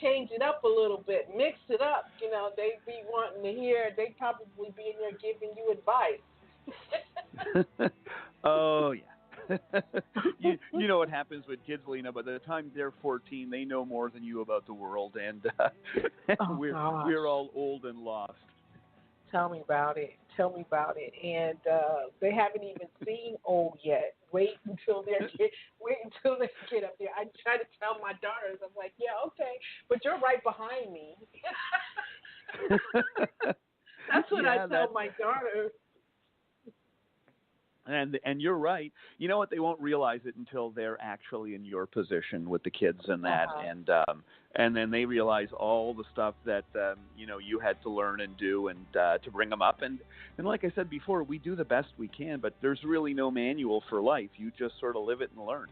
change it up a little bit, mix it up. They'd be wanting to hear. They'd probably be in there giving you advice. Oh yeah. You know what happens with kids, Lena. By the time they're 14, they know more than you about the world, and Oh gosh. we're all old and lost. Tell me about it. Tell me about it. And they haven't even seen old yet. Wait until they get up there. I try to tell my daughters, I'm like, yeah, okay, but you're right behind me. That's what I Yeah, tell my daughter. and you're right. You know what? They won't realize it until they're actually in your position with the kids and that, Uh-huh. and then they realize all the stuff that you had to learn and do and to bring them up. And like I said before, we do the best we can, but there's really no manual for life. You just sort of live it and learn.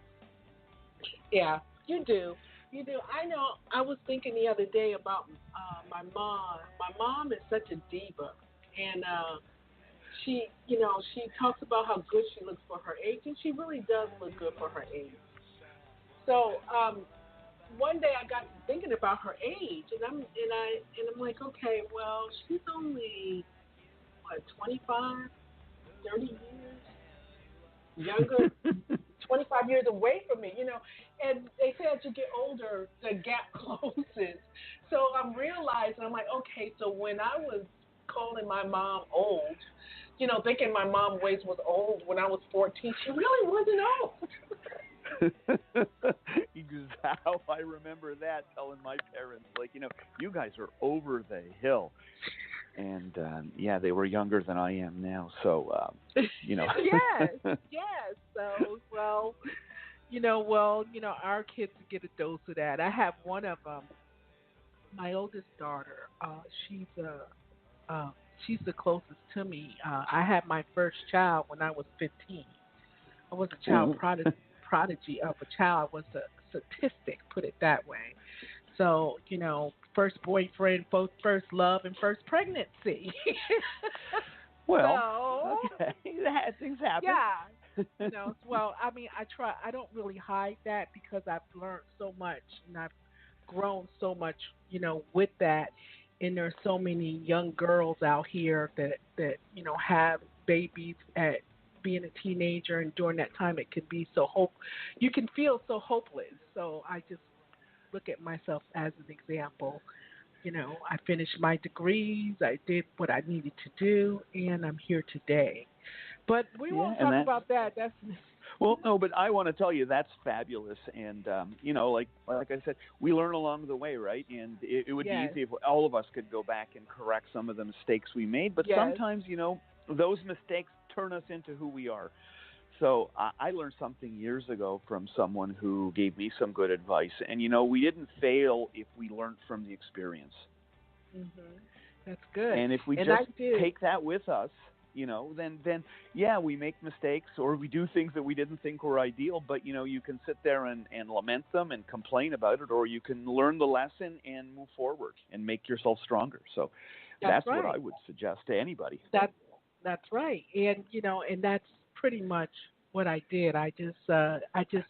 Yeah, you do. You do. I know. I was thinking the other day about my mom. My mom is such a diva, and she talks about how good she looks for her age, and she really does look good for her age. So one day I got to thinking about her age, and I'm like, okay, well, she's only what 25, 30 years younger, 25 years away from me, And they say as you get older, the gap closes. So I'm realizing, I'm like, okay, so when I was calling my mom old, thinking my mom ways was old when I was 14, she really wasn't old. How I remember that, telling my parents, like, you guys are over the hill. And yeah, they were younger than I am now, so Yes, yes. So, our kids get a dose of that. I have one of them. My oldest daughter. Uh, she's the closest to me. I had my first child when I was 15. I was a child Ooh. prodigy of a child. I was a statistic, put it that way. So, first boyfriend, first love, and first pregnancy. Well, So, okay, things happen. yeah, well, I mean, I don't really hide that because I've learned so much and I've grown so much, with that. And there's so many young girls out here that have babies at being a teenager, and during that time it can be you can feel so hopeless. So I just look at myself as an example. I finished my degrees, I did what I needed to do, and I'm here today. But we Yeah, won't and talk about that. That's well, no, but I want to tell you that's fabulous, and like I said, we learn along the way, right? And it would be yes, easy if all of us could go back and correct some of the mistakes we made, but yes, sometimes, those mistakes turn us into who we are. So I learned something years ago from someone who gave me some good advice, and we didn't fail if we learned from the experience. mhm, that's good. And if we And I just did. take that with us, then yeah, we make mistakes or we do things that we didn't think were ideal, but you can sit there and lament them and complain about it, or you can learn the lesson and move forward and make yourself stronger. So That's that's what I right. would suggest to anybody. That that's right. And that's pretty much what I did. I just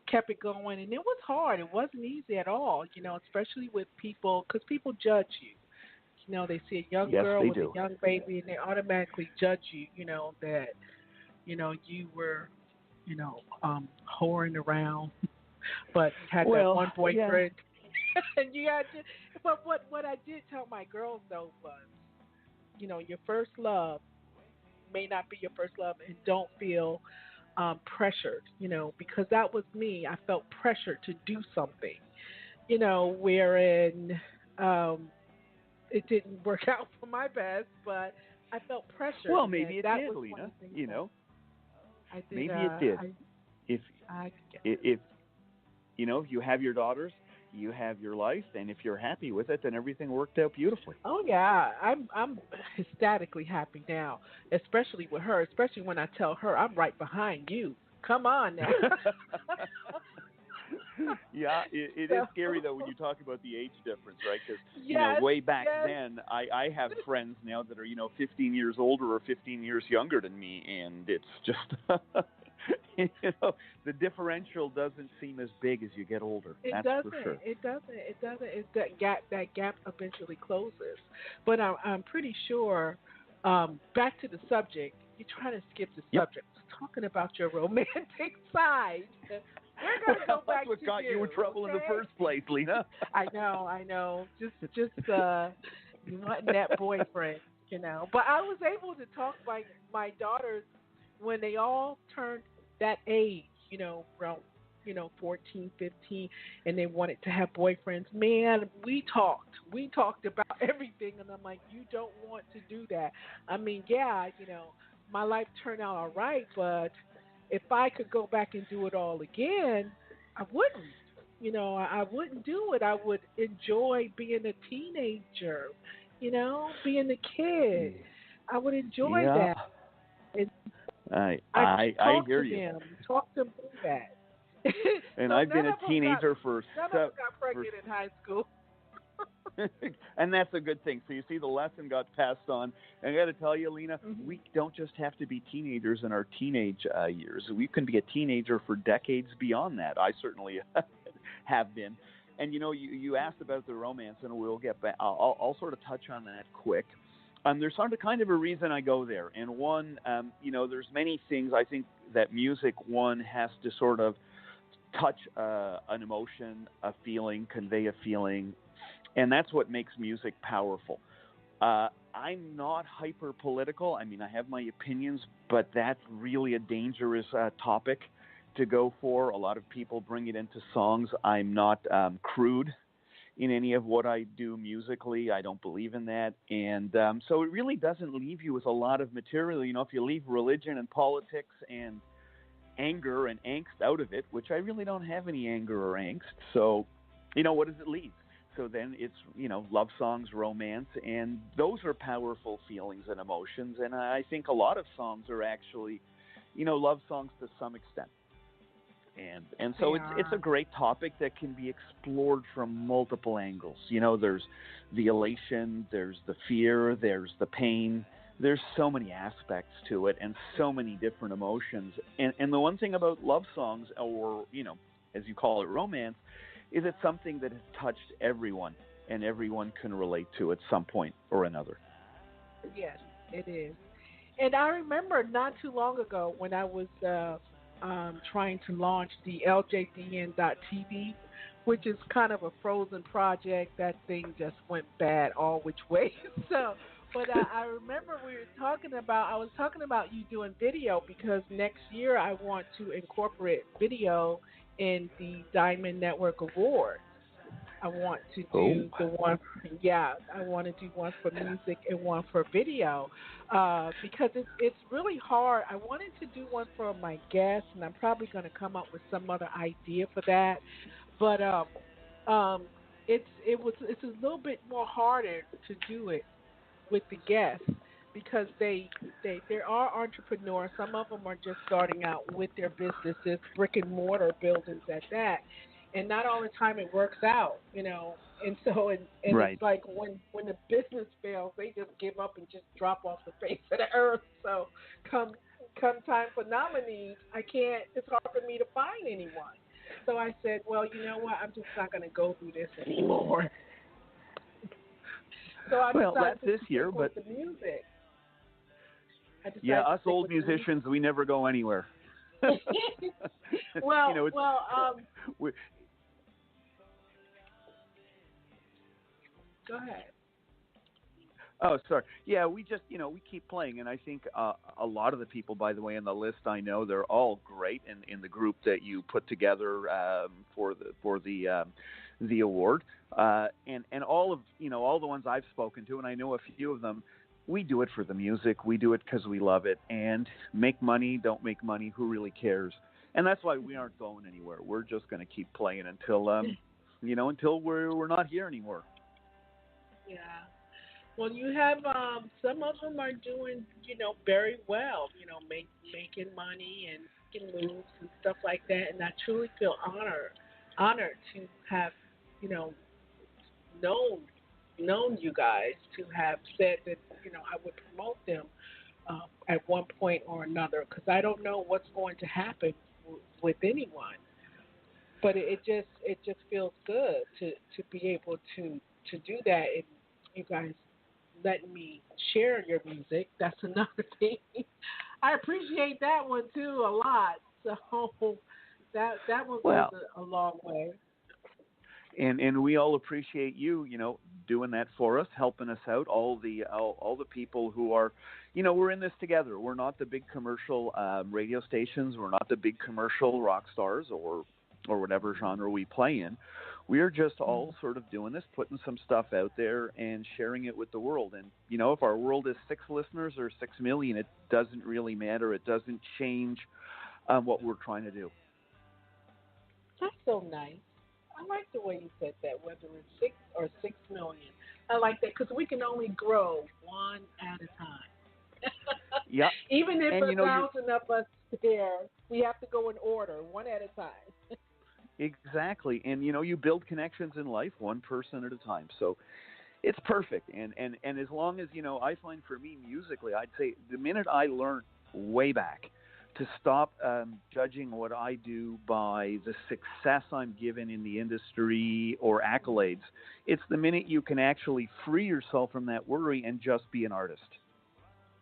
kept it going, and it was hard. It wasn't easy at all. Especially with people, because people judge you. They see a young Yes, girl they with a do. young baby, and they automatically judge you. That you were whoring around, but you had that Well, one yeah. boyfriend, and you had to. But what I did tell my girls though was, your first love may not be your first love, and don't feel pressured, because that was me. I felt pressured to do something, wherein um, it didn't work out for my best, but I felt pressured, Well, and maybe it that did, was one of Lena. the things that I did. Maybe it did. If I guess. if if you have your daughters, you have your life, and if you're happy with it, then everything worked out beautifully. Oh yeah, I'm ecstatically happy now, especially with her. Especially when I tell her I'm right behind you. Come on now. Yeah, it is So scary though when you talk about the age difference, right? Because yes, way back yes, then, I have friends now that are 15 years older or 15 years younger than me, and it's just you know, the differential doesn't seem as big as you get older. It That's doesn't. for sure. It doesn't. It doesn't. It, that gap eventually closes. But I'm pretty sure. Back to the subject. You're trying to skip the Yep. subject. Talking about your romantic side. We're gonna go Well, that's back what to got you you. in trouble in the Okay. first place, Lena. I know. I know. Just you wanting that boyfriend. But I was able to talk my daughters when they all turned that age, around 14, 15, and they wanted to have boyfriends. Man, we talked about everything, and I'm like, you don't want to do that. I mean, yeah, my life turned out all right, but if I could go back and do it all again, I wouldn't. I wouldn't do it. I would enjoy being a teenager, being a kid. I would enjoy Yeah, that. And I I I I talk hear to you. them, talk them through that. And So I've been a teenager for none of them so got for pregnant in high school. and that's a good thing. So you see, the lesson got passed on. And I got to tell you, Lena, Hmm. we don't just have to be teenagers in our teenage years. We can be a teenager for decades beyond that. I certainly have been. And you asked about the romance, and we'll get back. I'll sort of touch on that quick. There's sort of kind of a reason I go there, and one, there's many things I think that music one has to sort of touch an emotion, a feeling, convey a feeling, and that's what makes music powerful. I'm not hyper political. I mean, I have my opinions, but that's really a dangerous topic to go for. A lot of people bring it into songs. I'm not crude in any of what I do musically. I don't believe in that. And so it really doesn't leave you with a lot of material. If you leave religion and politics and anger and angst out of it, which I really don't have any anger or angst. So, what does it leave? So then it's, love songs, romance, and those are powerful feelings and emotions. And I think a lot of songs are actually, love songs to some extent. And They so it's a are. great topic that can be explored from multiple angles. There's the elation, there's the fear, there's the pain. There's so many aspects to it and so many different emotions. And the one thing about love songs, or as you call it, romance, is it's something that has touched everyone, and everyone can relate to at some point or another. Yes, it is. And I remember not too long ago when I was trying to launch the LJDN.TV, which is kind of a frozen project. That thing just went bad all which way. So, but I remember I was talking about you doing video because next year I want to incorporate video in the Diamond Network Awards. I want to Oh, do the one, yeah, I want to do one for music and one for video, because it's really hard. I wanted to do one for my guests, and I'm probably going to come up with some other idea for that. But um, it's a little bit more harder to do it with the guests because there are entrepreneurs. Some of them are just starting out with their businesses, brick and mortar buildings at that, and not all the time it works out. And so and it's right. like when the business fails, they just give up and just drop off the face of the earth. So come come time for nominees, I can't. It's hard for me to find anyone. So I said, well, you know what? I'm just not going to go through this anymore. So I Well, decided that's to this stick year, with but the music. I yeah, decided to us stick old with the music. musicians, we never go anywhere. well, It's well, we, go ahead. oh, sorry. Yeah, we just, we keep playing, and I think a lot of the people, by the way, on the list, I know they're all great in the group that you put together for the award, and all the ones I've spoken to, and I know a few of them. We do it for the music. We do it because we love it, and make money, don't make money. Who really cares? And that's why we aren't going anywhere. We're just going to keep playing until we're not here anymore. Yeah. Well, you have some of them are doing very well. Making money and making moves and stuff like that. And I truly feel honored to have you know known known you guys to have said that I would promote them at one point or another, because I don't know what's going to happen with anyone. But it just feels good to be able to do that, and you guys letting me share your music. That's another thing. I appreciate that one too a lot. So that one goes Well, a long way. and we all appreciate you, doing that for us, helping us out. All the people who are, we're in this together. We're not the big commercial radio stations. We're not the big commercial rock stars or whatever genre we play in. We are just all sort of doing this, putting some stuff out there and sharing it with the world. And if our world is 6 listeners or 6 million, it doesn't really matter. It doesn't change what we're trying to do. That's so nice. I like the way you said that, whether it's 6 or 6 million. I like that because we can only grow one at a time. Yeah, Even if and a you thousand of us there, we have to go in order, one at a time. exactly, and you build connections in life one person at a time. So it's perfect. And as long as I find for me musically, I'd say the minute I learned way back to stop judging what I do by the success I'm given in the industry or accolades, it's the minute you can actually free yourself from that worry and just be an artist.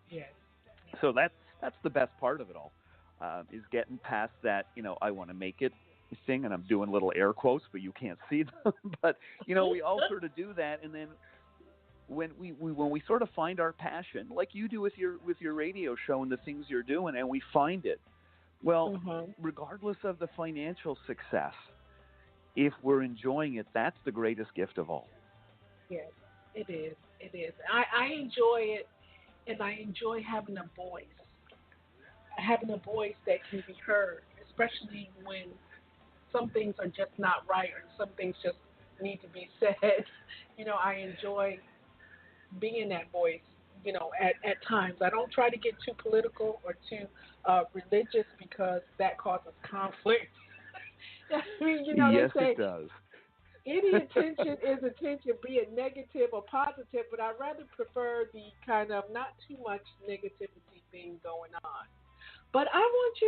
Yes. So that's the best part of it all, is getting past that. I want to make it thing, and I'm doing little air quotes, but you can't see them. But we all sort of do that, and then when we sort of find our passion, like you do with your radio show and the things you're doing, and we find it, well, Mhm. regardless of the financial success, if we're enjoying it, that's the greatest gift of all. Yes, it is. It is. I enjoy it, and I enjoy having a voice that can be heard, especially when some things are just not right or some things just need to be said. I enjoy being that voice. At times I don't try to get too political or too religious because that causes conflict. I mean, they Yes, it say does. any attention is attention, be it negative or positive, but I rather prefer the kind of not too much negativity thing going on. But I want to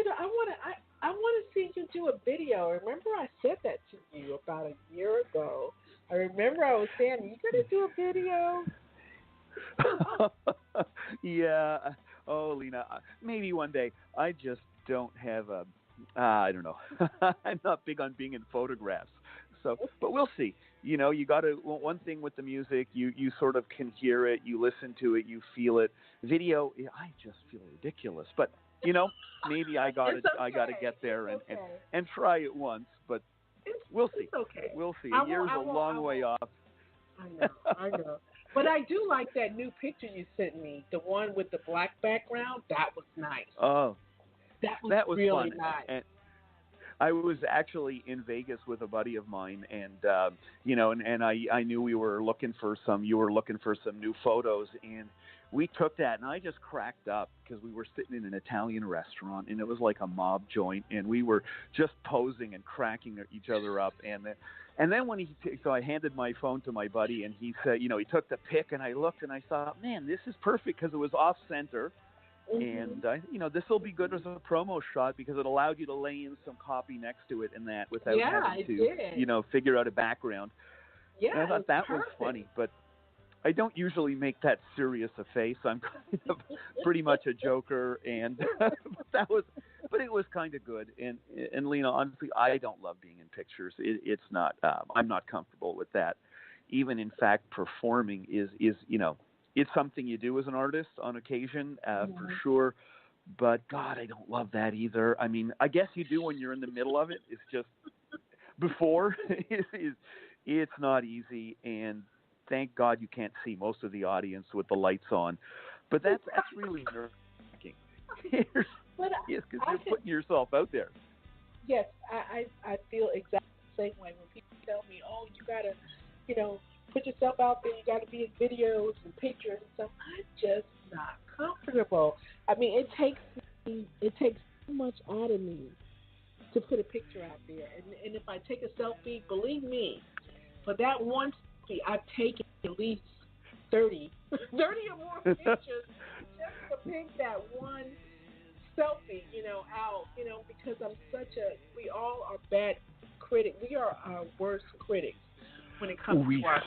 see you do a video. Remember, I said that to you about a year ago. I remember I was saying you got to do a video. Yeah. Oh, Lena, maybe one day. I just don't have a. I don't know. I'm not big on being in photographs. So, but we'll see. You got to. One thing with the music, you sort of can hear it, you listen to it, you feel it. Video, I just feel ridiculous. But maybe It's I gotta okay. get there It's and okay. and try it once. But we'll see. It's okay. We'll see. I A won't. year's I a won't. I long way won't. off. I know. I know. But I do like that new picture you sent me, the one with the black background. That was nice. Oh, That was that was really fun. nice. And I was actually in Vegas with a buddy of mine, and and I knew we were looking for some. You were looking for some new photos, and we took that, and I just cracked up because we were sitting in an Italian restaurant, and it was like a mob joint, and we were just posing and cracking each other up, and then when so I handed my phone to my buddy, and he said, he took the pic, and I looked, and I thought, man, this is perfect because it was off center. Mhm. And this will be good as a promo shot because it allowed you to lay in some copy next to it and that without Yeah, having I to, did. figure out a background. And I Yeah, thought it's that was perfect. funny, but I don't usually make that serious a face. I'm kind of pretty much a joker, and but but it was kind of good. And Lena, honestly, I don't love being in pictures. It's not. I'm not comfortable with that. Even in fact, performing is it's something you do as an artist on occasion, for Mhm. sure. But God, I don't love that either. I mean, I guess you do when you're in the middle of it. It's just before it's not easy, and thank God you can't see most of the audience with the lights on. But that's really nerve wracking. But Yes, because I you're can. putting yourself out there. Yes, I feel exactly the same way when people tell me, "Oh, you gotta, you know, put yourself out there. You gotta be in videos and pictures and stuff." I'm just not comfortable. I mean, it takes so much out of me to put a picture out there, and if I take a selfie, believe me, for that one selfie, I've taken at least 30, 30 or more pictures just to pick that one selfie, out, because we all are bad critics. We are our worst critics when it comes we to our